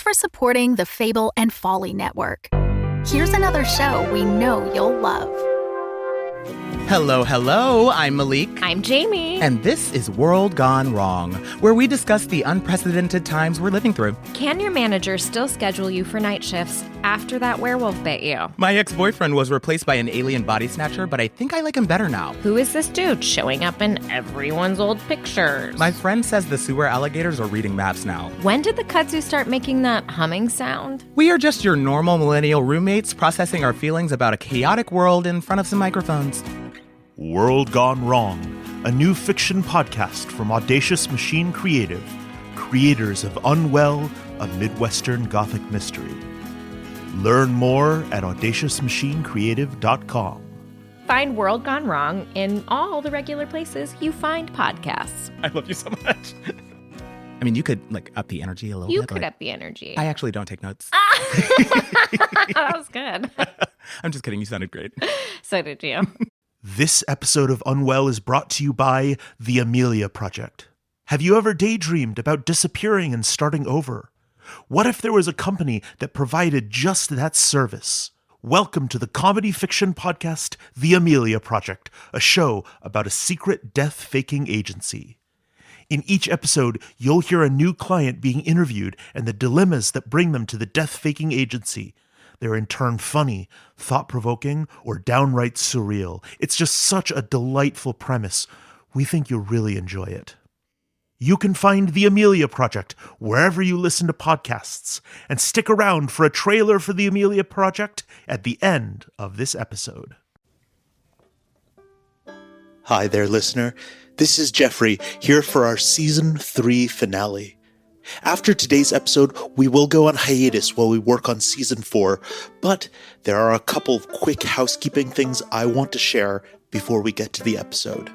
for supporting the Fable and Folly Network. Here's another show we know you'll love. Hello, I'm Malik. I'm Jamie. And this is World Gone Wrong, where we discuss the unprecedented times we're living through. Can your manager still schedule you for night shifts after that werewolf bit you? My ex-boyfriend was replaced by an alien body snatcher, but I think I like him better now. Who is this dude showing up in everyone's old pictures? My friend says the sewer alligators are reading maps now. When did the kudzu start making that humming sound? We are just your normal millennial roommates processing our feelings about a chaotic world in front of some microphones. World Gone Wrong, a new fiction podcast from Audacious Machine Creative, creators of Unwell, a Midwestern Gothic mystery. Learn more at audaciousmachinecreative.com. Find World Gone Wrong in all the regular places you find podcasts. I love you so much. I mean, you could, up the energy a little bit. You could up the energy. I actually don't take notes. That was good. I'm just kidding. You sounded great. So did you. This episode of Unwell is brought to you by the Amelia Project. Have you ever daydreamed about disappearing and starting over? What if there was a company that provided just that service? Welcome to the comedy fiction podcast, The Amelia Project, a show about a secret death-faking agency. In each episode, you'll hear a new client being interviewed and the dilemmas that bring them to the death-faking agency. They're in turn funny, thought-provoking, or downright surreal. It's just such a delightful premise. We think you'll really enjoy it. You can find The Amelia Project wherever you listen to podcasts, and stick around for a trailer for The Amelia Project at the end of this episode. Hi there, listener. This is Jeffrey, here for our Season 3 finale. After today's episode, we will go on hiatus while we work on Season 4, but there are a couple of quick housekeeping things I want to share before we get to the episode.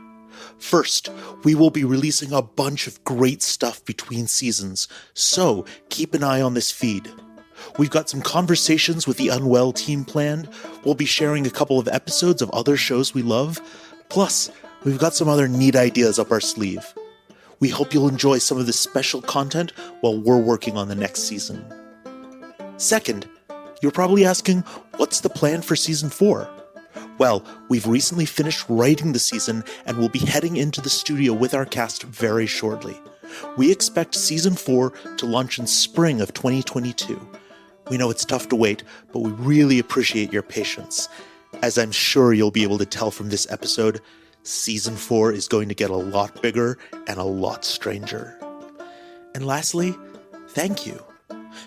First, we will be releasing a bunch of great stuff between seasons, so keep an eye on this feed. We've got some conversations with the Unwell team planned, we'll be sharing a couple of episodes of other shows we love, plus we've got some other neat ideas up our sleeve. We hope you'll enjoy some of this special content while we're working on the next season. Second, you're probably asking, what's the plan for Season 4? Well, we've recently finished writing the season and we'll be heading into the studio with our cast very shortly. We expect Season 4 to launch in spring of 2022. We know it's tough to wait, but we really appreciate your patience. As I'm sure you'll be able to tell from this episode, Season 4 is going to get a lot bigger and a lot stranger. And lastly, thank you.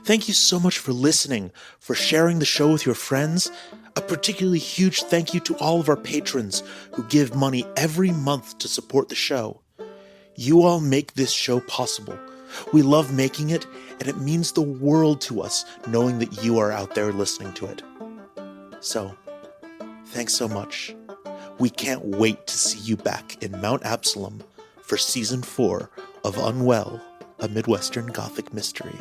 Thank you so much for listening, for sharing the show with your friends. A particularly huge thank you to all of our patrons who give money every month to support the show. You all make this show possible. We love making it, and it means the world to us knowing that you are out there listening to it. So, thanks so much. We can't wait to see you back in Mount Absalom for Season 4 of Unwell, a Midwestern Gothic mystery.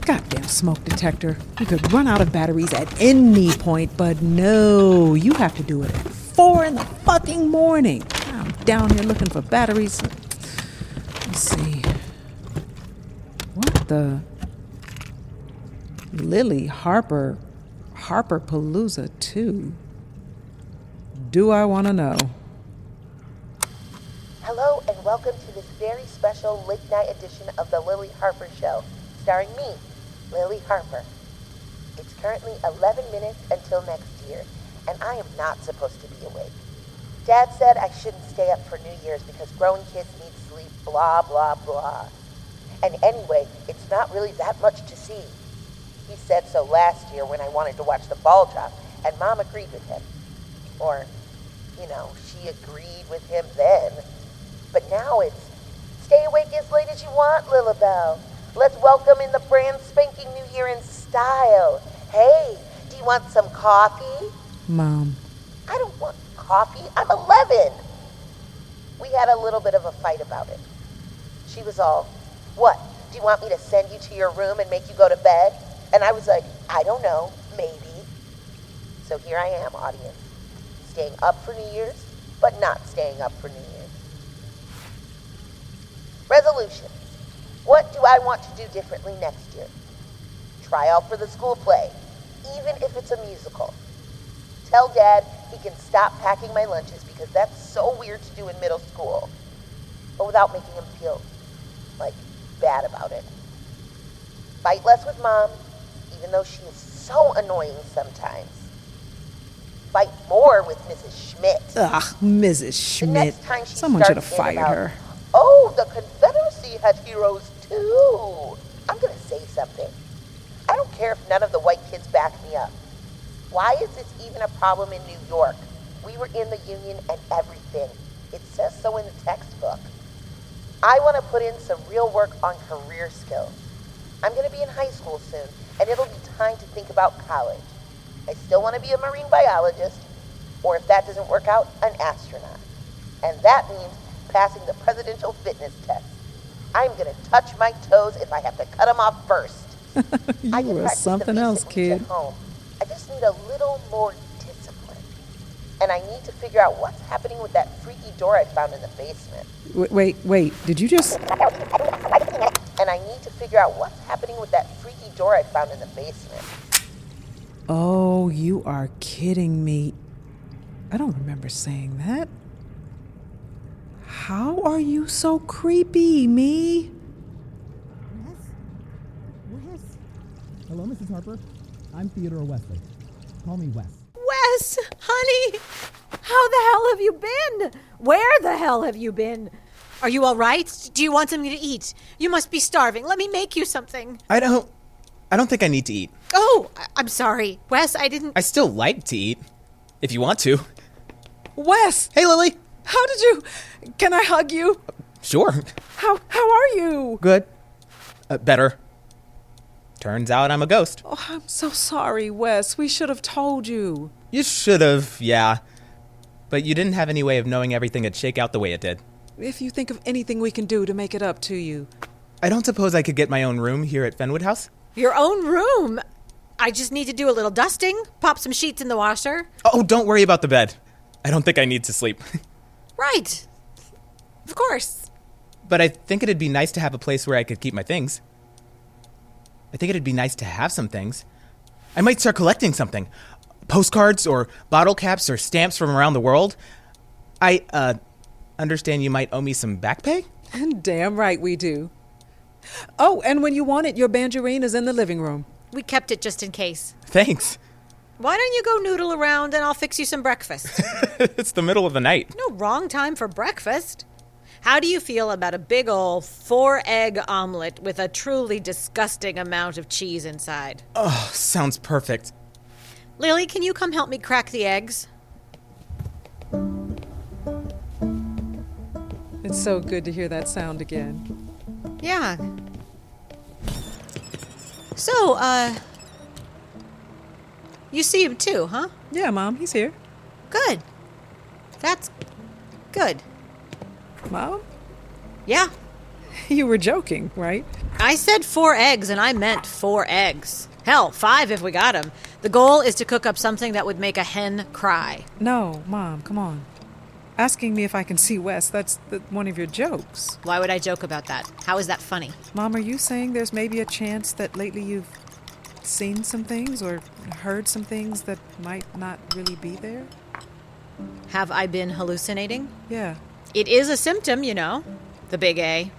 Goddamn smoke detector. You could run out of batteries at any point, but no, you have to do it at 4 in the fucking morning. I'm down here looking for batteries. Let's see. What the? Lily Harper Palooza 2. Do I want to know? Hello and welcome to this very special late night edition of the Lily Harper Show, starring me, Lily Harper. It's currently 11 minutes until next year, and I am not supposed to be awake. Dad said I shouldn't stay up for New Year's because grown kids need sleep, blah, blah, blah. And anyway, it's not really that much to see. He said so last year when I wanted to watch the ball drop, and Mom agreed with him. Or, she agreed with him then. But now it's, stay awake as late as you want, Lilibelle. Let's welcome in the brand spanking new year in style. Hey, do you want some coffee? Mom. I don't want coffee. I'm 11. We had a little bit of a fight about it. She was all, what? Do you want me to send you to your room and make you go to bed? And I was like, I don't know, maybe. So here I am, audience. Staying up for New Year's, but not staying up for New Year's. Resolution. What do I want to do differently next year? Try out for the school play, even if it's a musical. Tell Dad he can stop packing my lunches because that's so weird to do in middle school. But without making him feel, bad about it. Fight less with Mom, even though she is so annoying sometimes. Fight more with Mrs. Schmidt. Ugh, Mrs. Schmidt. The next time she Someone should have starts in fired about, her. Oh, the Confederacy had heroes too. I'm gonna say something. I don't care if none of the white kids back me up. Why is this even a problem in New York? We were in the Union and everything. It says so in the textbook. I want to put in some real work on career skills. I'm going to be in high school soon, and it'll be time to think about college. I still want to be a marine biologist, or if that doesn't work out, an astronaut. And that means passing the presidential fitness test. I'm going to touch my toes if I have to cut them off first. I can You were practice something the else, basic kid. moves at home. I just need a little more discipline. And I need to figure out what's happening with that freaky door I found in the basement. Wait, did you just... And I need to figure out what's happening with that freaky door I found in the basement. Oh, you are kidding me. I don't remember saying that. How are you so creepy, me? Wes? Hello, Mrs. Harper. I'm Theodore Wesley. Call me Wes. Wes, honey, how the hell have you been? Where the hell have you been? Are you all right? Do you want something to eat? You must be starving. Let me make you something. I don't think I need to eat. Oh, I'm sorry. Wes, I didn't... I still like to eat, if you want to. Wes! Hey, Lily. How did you... Can I hug you? Sure. How are you? Good. Better. Turns out I'm a ghost. Oh, I'm so sorry, Wes. We should have told you. You should have, yeah. But you didn't have any way of knowing everything would shake out the way it did. If you think of anything we can do to make it up to you. I don't suppose I could get my own room here at Fenwood House? Your own room? I just need to do a little dusting, pop some sheets in the washer. Oh, don't worry about the bed. I don't think I need to sleep. Right. Of course. But I think it'd be nice to have a place where I could keep my things. I think it'd be nice to have some things. I might start collecting something. Postcards or bottle caps or stamps from around the world. I understand you might owe me some back pay? Damn right we do. Oh, and when you want it, your banjarine is in the living room. We kept it just in case. Thanks. Why don't you go noodle around and I'll fix you some breakfast? It's the middle of the night. No wrong time for breakfast. How do you feel about a big ol' 4-egg omelet with a truly disgusting amount of cheese inside? Oh, sounds perfect. Lily, can you come help me crack the eggs? It's so good to hear that sound again. Yeah. So, you see him too, huh? Yeah, Mom, he's here. Good. That's good. Mom? Yeah. You were joking, right? I said 4 eggs, and I meant 4 eggs. Hell, 5 if we got them. The goal is to cook up something that would make a hen cry. No, Mom, come on. Asking me if I can see Wes, that's one of your jokes. Why would I joke about that? How is that funny? Mom, are you saying there's maybe a chance that lately you've seen some things or heard some things that might not really be there? Have I been hallucinating? Yeah. It is a symptom, you know. The big A.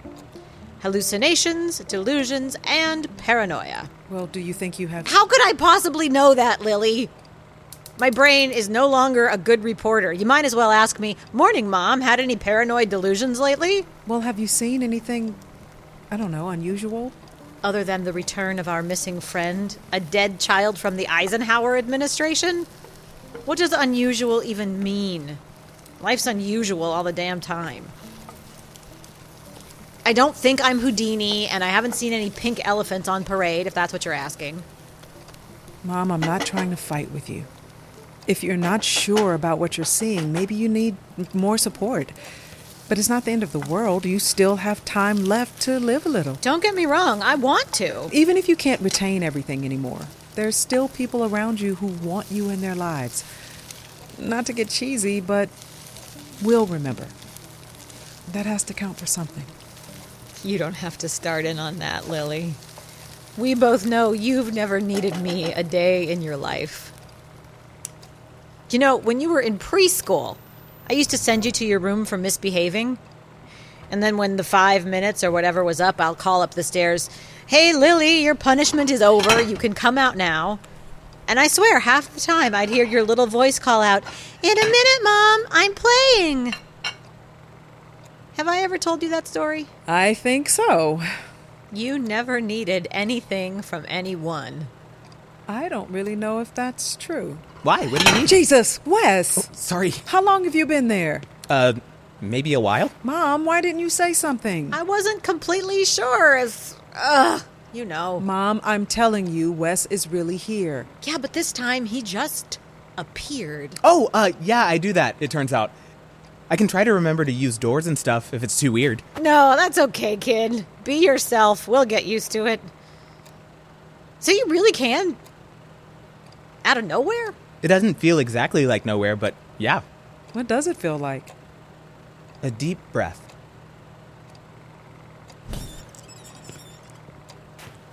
Hallucinations, delusions, and paranoia. Well, do you think you have... How could I possibly know that, Lily? My brain is no longer a good reporter. You might as well ask me, "Morning, Mom, had any paranoid delusions lately?" Well, have you seen anything, I don't know, unusual? Other than the return of our missing friend, a dead child from the Eisenhower administration? What does unusual even mean? Life's unusual all the damn time. I don't think I'm Houdini, and I haven't seen any pink elephants on parade, if that's what you're asking. Mom, I'm not trying to fight with you. If you're not sure about what you're seeing, maybe you need more support. But it's not the end of the world. You still have time left to live a little. Don't get me wrong, I want to. Even if you can't retain everything anymore, there's still people around you who want you in their lives. Not to get cheesy, but we'll remember. That has to count for something. You don't have to start in on that, Lily. We both know you've never needed me a day in your life. You know, when you were in preschool, I used to send you to your room for misbehaving. And then when the 5 minutes or whatever was up, I'll call up the stairs, "Hey, Lily, your punishment is over. You can come out now." And I swear, half the time I'd hear your little voice call out, "In a minute, Mom, I'm playing." Have I ever told you that story? I think so. You never needed anything from anyone. I don't really know if that's true. Why? What do you need? Jesus, Wes! Sorry. How long have you been there? Maybe a while? Mom, why didn't you say something? I wasn't completely sure if... you know. Mom, I'm telling you, Wes is really here. Yeah, but this time he just appeared. Oh, yeah, I do that, it turns out. I can try to remember to use doors and stuff if it's too weird. No, that's okay, kid. Be yourself. We'll get used to it. So you really can? Out of nowhere? It doesn't feel exactly like nowhere, but yeah. What does it feel like? A deep breath.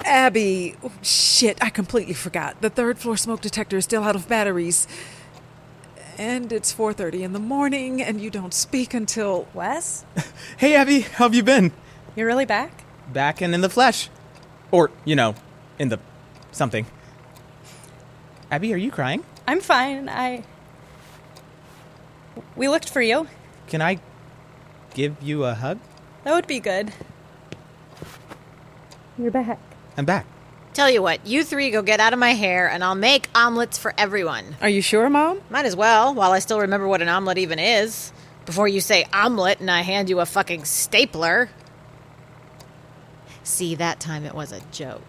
Abbie! Oh, shit, I completely forgot. The third floor smoke detector is still out of batteries. And it's 4:30 in the morning, and you don't speak until... Wes? Hey, Abbie, how have you been? You're really back? Back and in the flesh. Or, you know, in the something. Abbie, are you crying? I'm fine. We looked for you. Can I give you a hug? That would be good. You're back. I'm back. Tell you what, you three go get out of my hair, and I'll make omelets for everyone. Are you sure, Mom? Might as well, while I still remember what an omelet even is. Before you say omelet and I hand you a fucking stapler. See, that time it was a joke.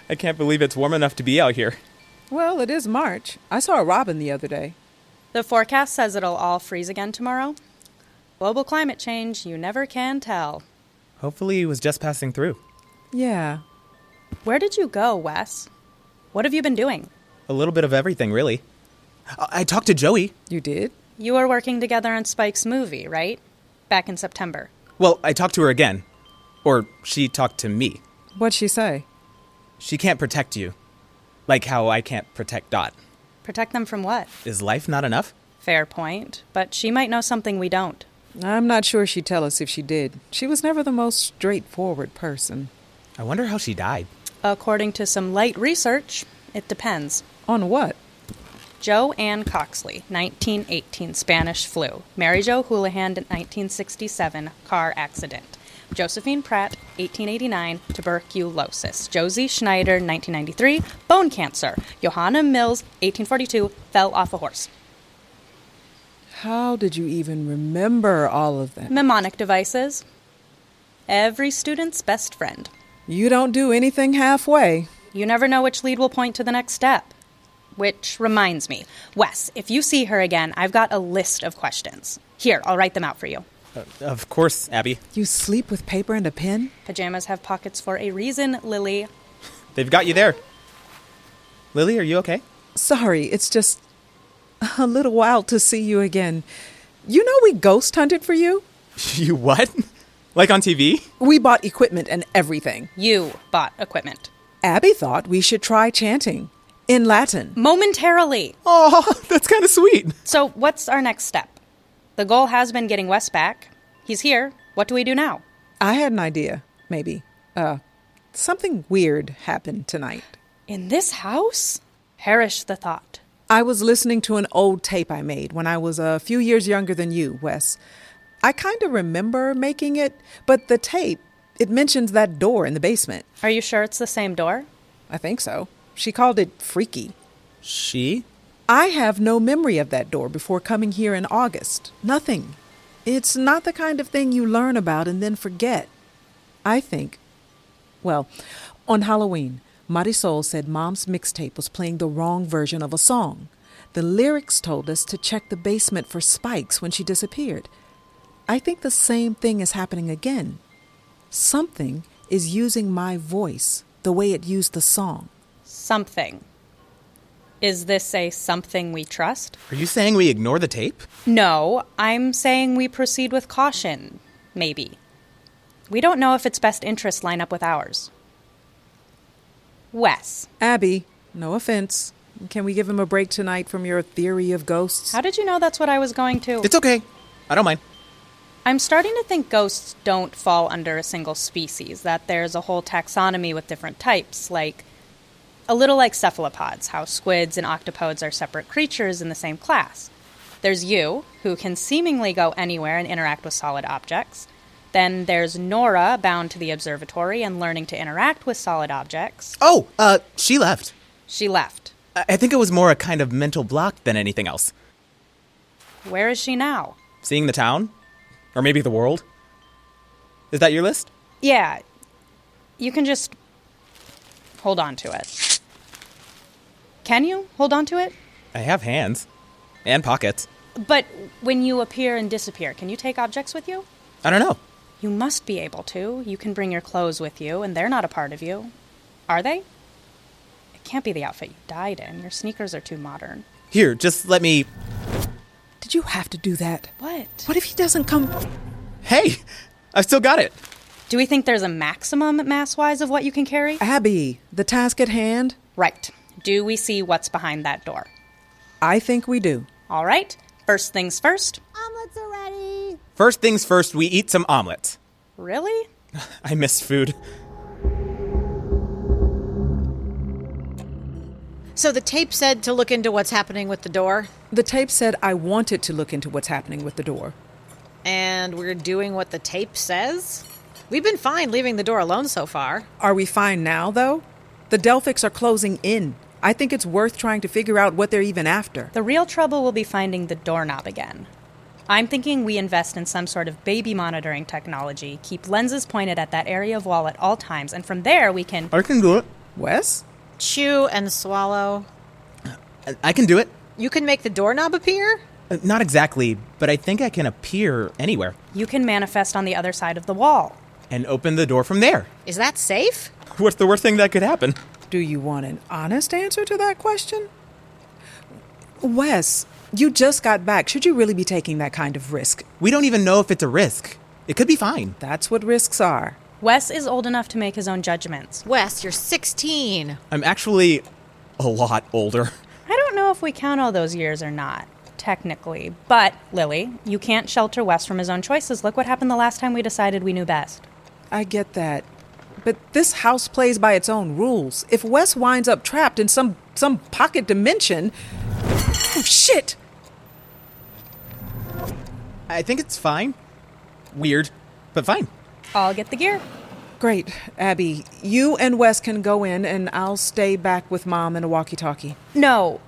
I can't believe it's warm enough to be out here. Well, it is March. I saw a robin the other day. The forecast says it'll all freeze again tomorrow. Global climate change, you never can tell. Hopefully he was just passing through. Yeah. Where did you go, Wes? What have you been doing? A little bit of everything, really. I talked to Joey. You did? You were working together on Spike's movie, right? Back in September. Well, I talked to her again. Or she talked to me. What'd she say? She can't protect you. Like how I can't protect Dot. Protect them from what? Is life not enough? Fair point, but she might know something we don't. I'm not sure she'd tell us if she did. She was never the most straightforward person. I wonder how she died. According to some light research, it depends. On what? Jo Ann Coxley, 1918 Spanish flu. Mary Jo Houlihan, 1967 car accident. Josephine Pratt, 1889, tuberculosis. Josie Schneider, 1993, bone cancer. Johanna Mills, 1842, fell off a horse. How did you even remember all of that? Mnemonic devices. Every student's best friend. You don't do anything halfway. You never know which lead will point to the next step. Which reminds me, Wes, if you see her again, I've got a list of questions. Here, I'll write them out for you. Of course, Abbie. You sleep with paper and a pen? Pajamas have pockets for a reason, Lily. They've got you there. Lily, are you okay? Sorry, it's just a little wild to see you again. You know we ghost hunted for you? You what? Like on TV? We bought equipment and everything. You bought equipment. Abbie thought we should try chanting. In Latin. Momentarily. Oh, that's kind of sweet. So what's our next step? The goal has been getting Wes back. He's here. What do we do now? I had an idea, maybe. Something weird happened tonight. In this house? Perish the thought. I was listening to an old tape I made when I was a few years younger than you, Wes. I kind of remember making it, but the tape, it mentions that door in the basement. Are you sure it's the same door? I think so. She called it freaky. She? I have no memory of that door before coming here in August. Nothing. It's not the kind of thing you learn about and then forget. I think Well, on Halloween, Marisol said Mom's mixtape was playing the wrong version of a song. The lyrics told us to check the basement for spikes when she disappeared. I think the same thing is happening again. Something is using my voice the way it used the song. Something. Is this a something we trust? Are you saying we ignore the tape? No, I'm saying we proceed with caution. Maybe. We don't know if its best interests line up with ours. Wes. Abbie, no offense. Can we give him a break tonight from your theory of ghosts? How did you know that's what I was going to? It's okay. I don't mind. I'm starting to think ghosts don't fall under a single species, that there's a whole taxonomy with different types, a little like cephalopods, how squids and octopods are separate creatures in the same class. There's you, who can seemingly go anywhere and interact with solid objects. Then there's Nora, bound to the observatory and learning to interact with solid objects. Oh, she left. She left. I think it was more a kind of mental block than anything else. Where is she now? Seeing the town? Or maybe the world? Is that your list? Yeah. You can just hold on to it. Can you hold on to it? I have hands. And pockets. But when you appear and disappear, can you take objects with you? I don't know. You must be able to. You can bring your clothes with you, and they're not a part of you. Are they? It can't be the outfit you died in. Your sneakers are too modern. Here, just let me... Did you have to do that? What? What if he doesn't come? Hey! I've still got it. Do we think there's a maximum mass-wise of what you can carry? Abbie, the task at hand? Right. Do we see what's behind that door? I think we do. All right. First things first. Omelets are ready. First things first, we eat some omelets. Really? I miss food. So the tape said to look into what's happening with the door, The tape said I wanted to look into what's happening with the door. and we're doing what the tape says? We've been fine leaving the door alone so far. Are we fine now, though? The Delphics are closing in. I think it's worth trying to figure out what they're even after. The real trouble will be finding the doorknob again. I'm thinking we invest in some sort of baby monitoring technology, keep lenses pointed at that area of wall at all times, and from there we can... I can do it. Wes? Chew and swallow. I can do it. You can make the doorknob appear? Not exactly, but I think I can appear anywhere. You can manifest on the other side of the wall. And open the door from there. Is that safe? What's the worst thing that could happen? Do you want an honest answer to that question? Wes, you just got back. Should you really be taking that kind of risk? We don't even know if it's a risk. It could be fine. That's what risks are. Wes is old enough to make his own judgments. Wes, you're 16. I'm actually a lot older. I don't know if we count all those years or not, technically. But, Lily, you can't shelter Wes from his own choices. Look what happened the last time we decided we knew best. I get that. But this house plays by its own rules. If Wes winds up trapped in some pocket dimension... Oh, shit! I think it's fine. Weird, but fine. I'll get the gear. Great. Abbie, you and Wes can go in, and I'll stay back with Mom in a walkie-talkie. No.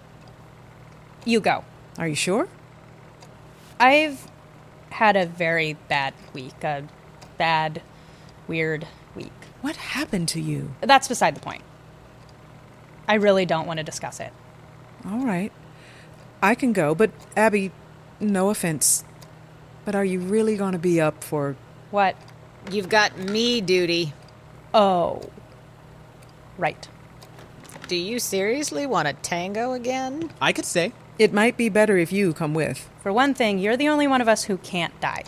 You go. Are you sure? I've had a very bad week. A bad, weird week. What happened to you? That's beside the point. I really don't want to discuss it. All right. I can go, but Abbie, no offense, but are you really going to be up for... What? You've got me duty. Oh. Right. Do you seriously want a tango again? I could stay. It might be better if you come with. For one thing, you're the only one of us who can't die.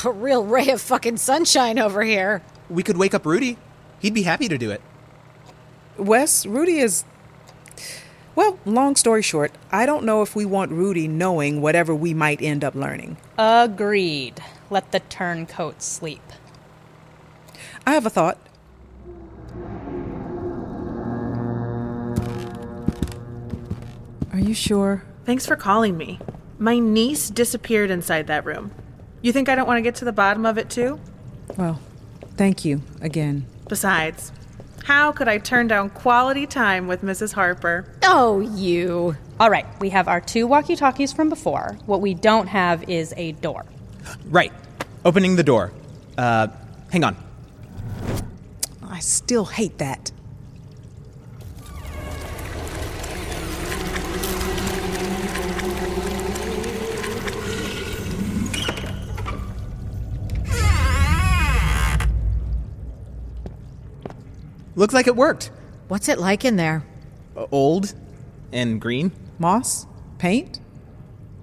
A real ray of fucking sunshine over here. We could wake up Rudy. He'd be happy to do it. Wes, Rudy is... Well, long story short, I don't know if we want Rudy knowing whatever we might end up learning. Agreed. Let the turncoat sleep. I have a thought. Are you sure? Thanks for calling me. My niece disappeared inside that room. You think I don't want to get to the bottom of it, too? Well, thank you again. Besides, how could I turn down quality time with Mrs. Harper? Oh, you. All right, we have our 2 walkie-talkies from before. What we don't have is a door. Right. Opening the door. Hang on. I I still hate that. Looks like it worked. What's it like in there? Old and green. Moss? Paint?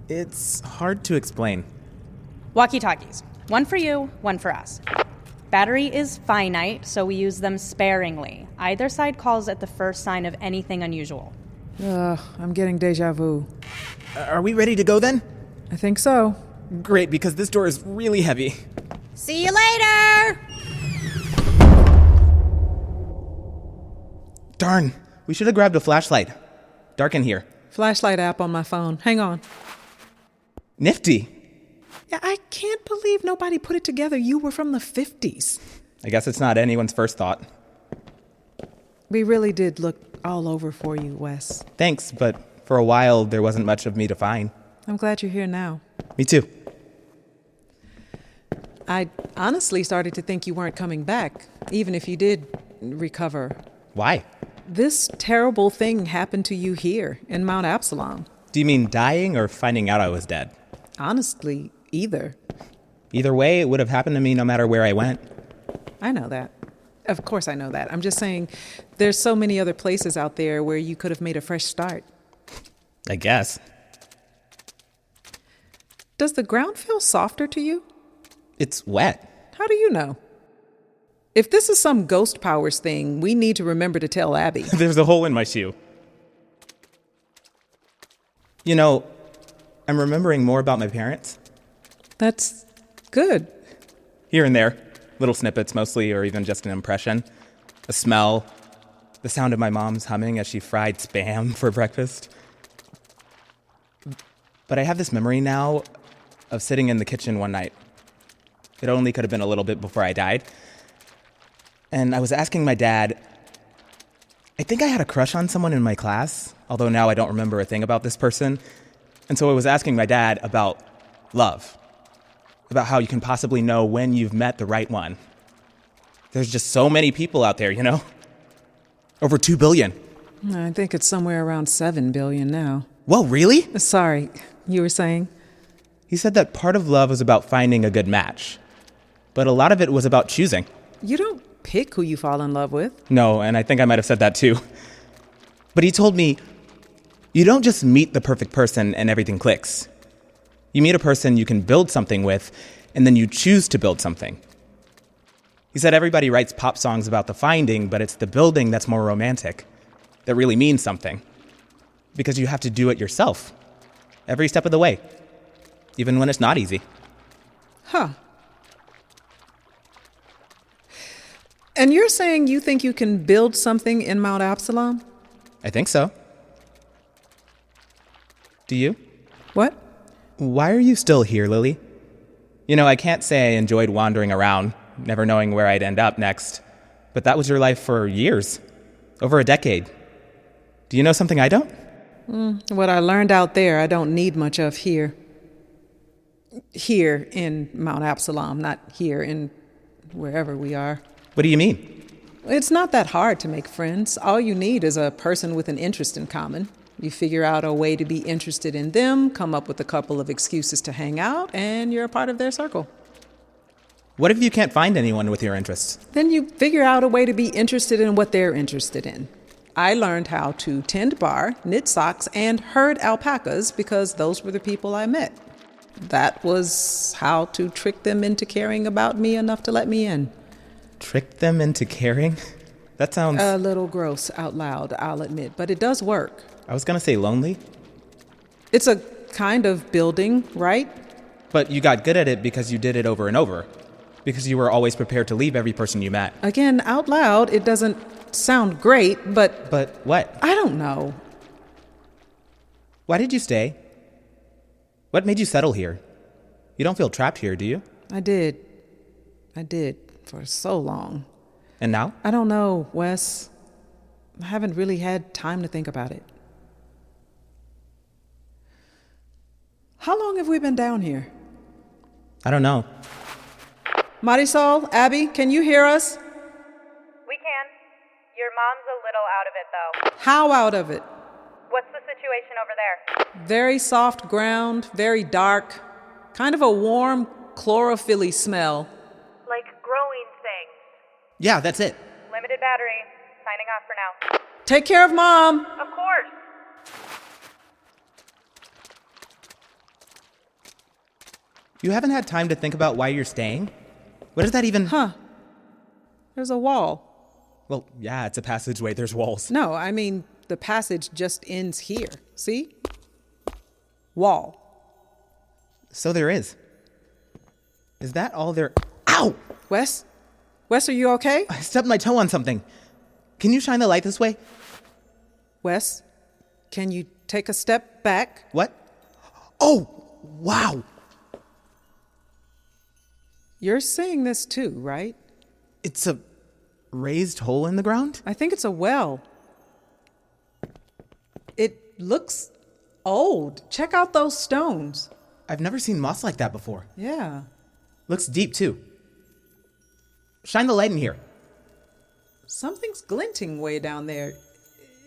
It's hard to explain. Walkie-talkies. One for you, one for us. Battery is finite, so we use them sparingly. Either side calls at the first sign of anything unusual. I'm getting deja vu. Are we ready to go then? I think so. Great, because this door is really heavy. See you later! Darn, we should have grabbed a flashlight. Dark in here. Flashlight app on my phone. Hang on. Nifty. Yeah, I can't believe nobody put it together. You were from the 50s. I guess it's not anyone's first thought. We really did look all over for you, Wes. Thanks, but for a while there wasn't much of me to find. I'm glad you're here now. Me too. I honestly started to think you weren't coming back, even if you did recover. Why? This terrible thing happened to you here in Mount Absalom. Do you mean dying or finding out I was dead? Honestly, either. Either way, it would have happened to me no matter where I went. I know that. Of course I know that. I'm just saying there's so many other places out there where you could have made a fresh start. I guess. Does the ground feel softer to you? It's wet. How do you know? If this is some ghost powers thing, we need to remember to tell Abbie. There's a hole in my shoe. You know, I'm remembering more about my parents. That's good. Here and there. Little snippets mostly, or even just an impression. A smell. The sound of my mom's humming as she fried Spam for breakfast. But I have this memory now of sitting in the kitchen one night. It only could have been a little bit before I died. And I was asking my dad, I think I had a crush on someone in my class, although now I don't remember a thing about this person. And so I was asking my dad about love, about how you can possibly know when you've met the right one. There's just so many people out there, you know? Over 2 billion. I think it's somewhere around 7 billion now. Whoa, really? Sorry, you were saying? He said that part of love was about finding a good match, but a lot of it was about choosing. You don't pick who you fall in love with. No, and I think I might have said that too. But he told me, you don't just meet the perfect person and everything clicks. You meet a person you can build something with, and then you choose to build something. He said everybody writes pop songs about the finding, but it's the building that's more romantic, that really means something. Because you have to do it yourself, every step of the way, even when it's not easy. Huh. And you're saying you think you can build something in Mount Absalom? I think so. Do you? What? Why are you still here, Lily? You know, I can't say I enjoyed wandering around, never knowing where I'd end up next. But that was your life for years. Over a decade. Do you know something I don't? What I learned out there, I don't need much of here. Here in Mount Absalom, not here in wherever we are. What do you mean? It's not that hard to make friends. All you need is a person with an interest in common. You figure out a way to be interested in them, come up with a couple of excuses to hang out, and you're a part of their circle. What if you can't find anyone with your interests? Then you figure out a way to be interested in what they're interested in. I learned how to tend bar, knit socks, and herd alpacas because those were the people I met. That was how to trick them into caring about me enough to let me in. Trick them into caring? That sounds... A little gross out loud, I'll admit, but it does work. I was gonna say lonely. It's a kind of building, right? But you got good at it because you did it over and over. Because you were always prepared to leave every person you met. Again, out loud, it doesn't sound great, but... But what? I don't know. Why did you stay? What made you settle here? You don't feel trapped here, do you? I did. For so long. And now? I don't know, Wes. I haven't really had time to think about it. How long have we been down here? I don't know. Marisol, Abbie, can you hear us? We can. mom's a little out of it, though. How out of it? What's the situation over there? Very soft ground, very dark, kind of a warm chlorophyll-y smell. Like growing things. Yeah, that's it. Limited battery. Signing off for now. Take care of Mom. Of course. You haven't had time to think about why you're staying? What does that even... Huh. There's a wall. Well, yeah, it's a passageway. There's walls. No, I mean, the passage just ends here. See? Wall. So there is. Is that all there... Ow! Wes? Wes, are you okay? I stubbed my toe on something. Can you shine the light this way? Wes, can you take a step back? What? Oh, wow! You're seeing this too, right? It's a raised hole in the ground? I think it's a well. It looks old. Check out those stones. I've never seen moss like that before. Yeah. Looks deep, too. Shine the light in here. Something's glinting way down there.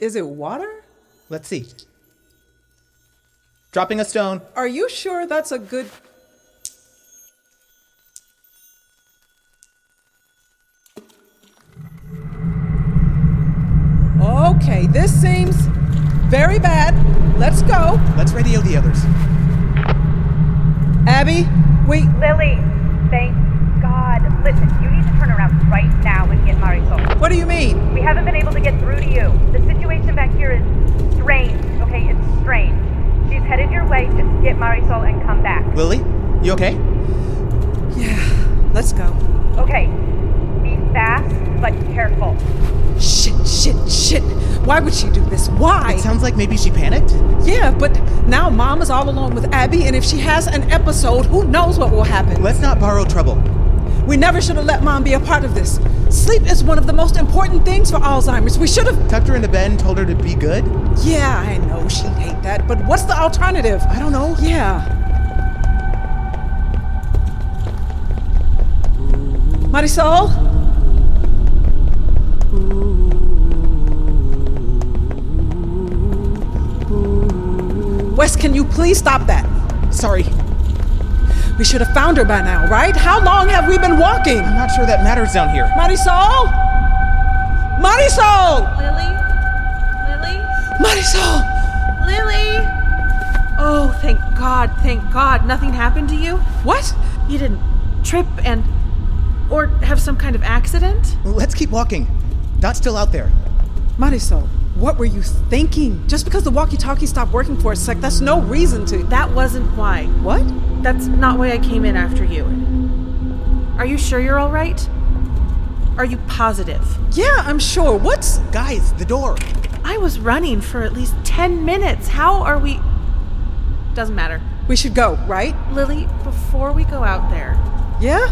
Is it water? Let's see. Dropping a stone. Are you sure that's a good... Okay, this seems very bad. Let's go. Let's radio the others. Abbie, wait. Lily, thank God. Listen, you need to turn around right now and get Marisol. What do you mean? We haven't been able to get through to you. The situation back here is strange, okay? It's strange. She's headed your way. Just get Marisol and come back. Lily, you okay? Yeah, let's go. Okay, be fast, but careful. Shit. Why would she do this? Why? It sounds like maybe she panicked. Yeah, but now Mom is all alone with Abbie, and if she has an episode, who knows what will happen? Let's not borrow trouble. We never should have let Mom be a part of this. Sleep is one of the most important things for Alzheimer's. We should have... Tucked her into bed and told her to be good? Yeah, I know she'd hate that, but what's the alternative? I don't know. Yeah. Marisol? Wes, can you please stop that? Sorry. We should have found her by now, right? How long have we been walking? I'm not sure that matters down here. Marisol? Marisol! Lily? Marisol! Lily! Oh, thank God. Nothing happened to you? What? You didn't trip or have some kind of accident? Let's keep walking. Dot's still out there. Marisol, what were you thinking? Just because the walkie-talkie stopped working for a sec, that's no reason to... That wasn't why. What? That's not why I came in after you. Are you sure you're all right? Are you positive? Yeah, I'm sure. What's... Guys, the door. I was running for at least 10 minutes. How are we... Doesn't matter. We should go, right? Lily, before we go out there... Yeah?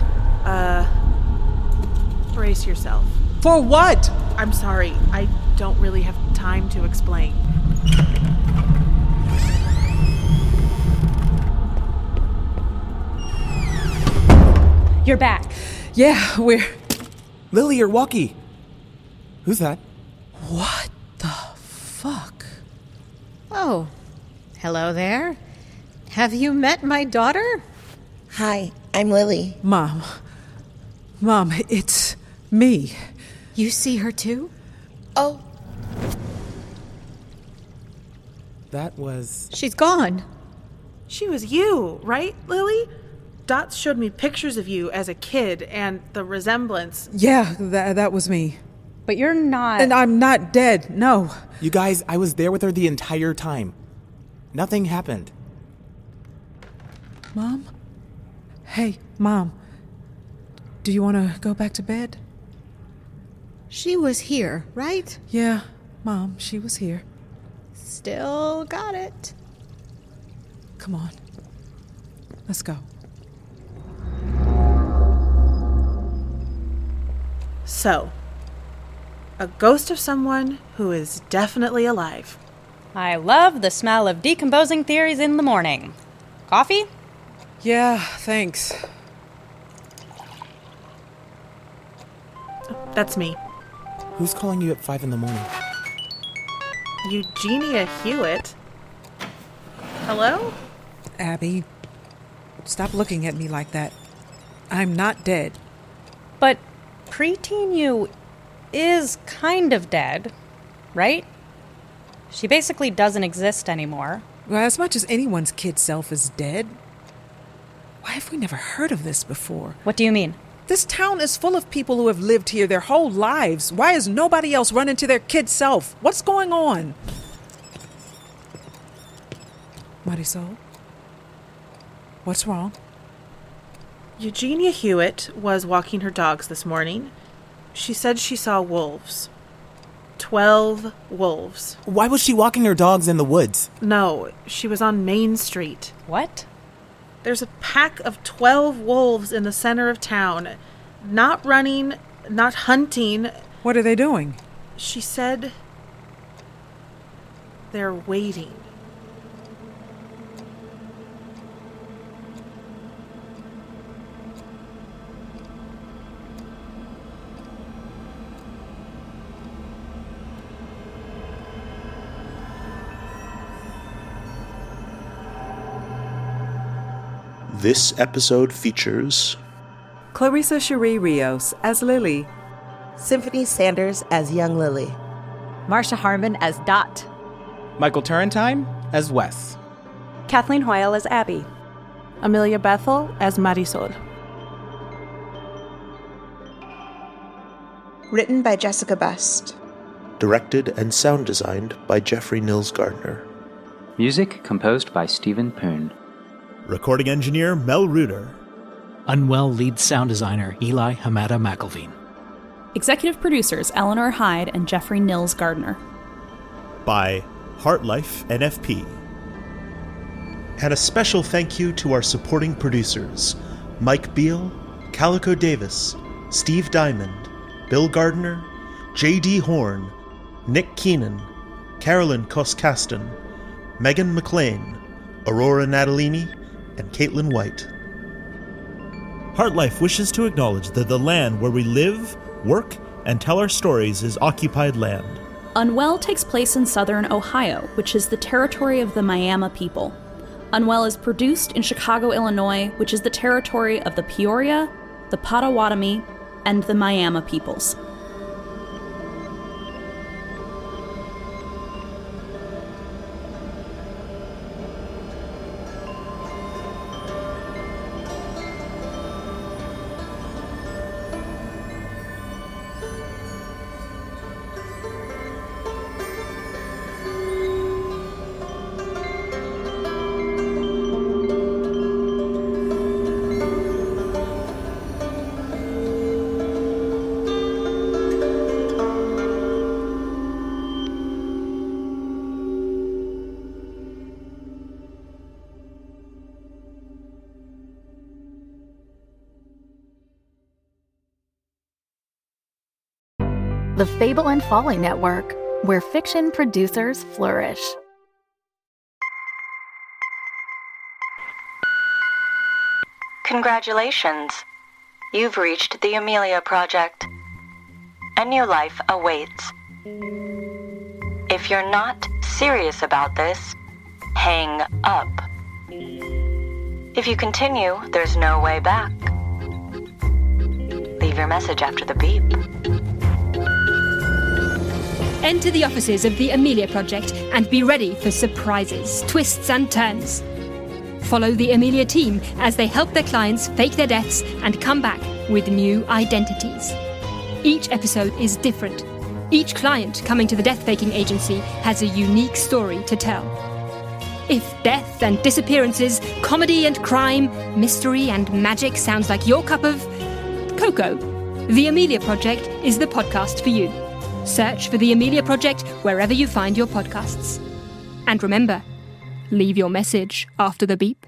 Brace yourself. For what? I'm sorry. I don't really have time to explain. You're back. Yeah, we're... Lily, your walkie. Who's that? What the fuck? Oh, hello there. Have you met my daughter? Hi, I'm Lily. Mom, it's me. You see her too? Oh, That was... She's gone. She was you, right, Lily? Dot showed me pictures of you as a kid and the resemblance. Yeah, that was me. But you're not... And I'm not dead, no. You guys, I was there with her the entire time. Nothing happened. Mom? Hey, Mom. Do you want to go back to bed? She was here, right? Yeah, Mom, she was here. Still got it. Come on. Let's go. So, a ghost of someone who is definitely alive. I love the smell of decomposing theories in the morning. Coffee? Yeah, thanks. That's me. Who's calling you at 5 in the morning? Eugenia Hewitt? Hello? Abbie, stop looking at me like that. I'm not dead. But preteen you is kind of dead, right? She basically doesn't exist anymore. Well, as much as anyone's kid self is dead. Why have we never heard of this before? What do you mean? This town is full of people who have lived here their whole lives. Why is nobody else running to their kid self? What's going on? Marisol? What's wrong? Eugenia Hewitt was walking her dogs this morning. She said she saw wolves. 12 wolves. Why was she walking her dogs in the woods? No, she was on Main Street. What? There's a pack of 12 wolves in the center of town. Not running, not hunting. What are they doing? She said they're waiting. This episode features Clarisa Cherie Rios as Lily, Symphony Sanders as Young Lily, Marsha Harman as Dot, Michael Turrentine as Wes, Kathleen Hoil as Abbie, Amelia Bethel as Marisol. Written by Jessica Best. directed and sound designed by Jeffrey Nils Gardner. Music composed by Stephen Poon. Recording engineer Mel Ruder. Unwell lead sound designer Eli Hamada McIlveen. Executive producers Eleanor, Hyde, and Jeffrey Nils Gardner. By HartLife NFP. And a special thank you to our supporting producers, Mike Beal, Calico Davis, Steve Diamond, Bill Gardner, J.D. Horn, Nick Keenan, Carolyn Koskaston, Megan McLean, Aurora Natalini, and Caitlin White. HartLife wishes to acknowledge that the land where we live, work, and tell our stories is occupied land. Unwell takes place in southern Ohio, which is the territory of the Miami people. Unwell is produced in Chicago, Illinois, which is the territory of the Peoria, the Potawatomi, and the Miami peoples. The Fable and Folly Network, where fiction producers flourish. Congratulations. You've reached the Amelia Project. A new life awaits. If you're not serious about this, hang up. If you continue, there's no way back. Leave your message after the beep. Enter the offices of the Amelia Project and be ready for surprises, twists and turns. Follow the Amelia team as they help their clients fake their deaths and come back with new identities. Each episode is different. Each client coming to the death-faking agency has a unique story to tell. If death and disappearances, comedy and crime, mystery and magic sounds like your cup of cocoa, the Amelia Project is the podcast for you. Search for The Amelia Project wherever you find your podcasts. And remember, leave your message after the beep.